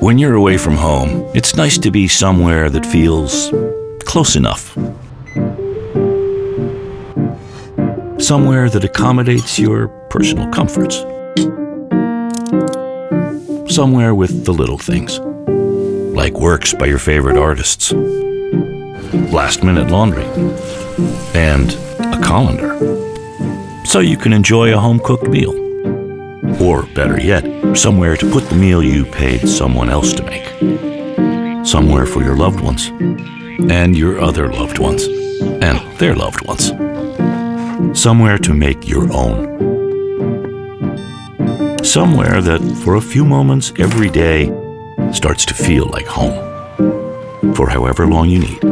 When you're away from home, it's nice to be somewhere that feels close enough. Somewhere that accommodates your personal comforts. Somewhere with the little things, like works by your favorite artists, last-minute laundry, and a colander, so you can enjoy a home-cooked meal. Or, better yet, somewhere to put the meal you paid someone else to make. Somewhere for your loved ones, and your other loved ones, and their loved ones. Somewhere to make your own. Somewhere that, for a few moments every day, starts to feel like home. For however long you need.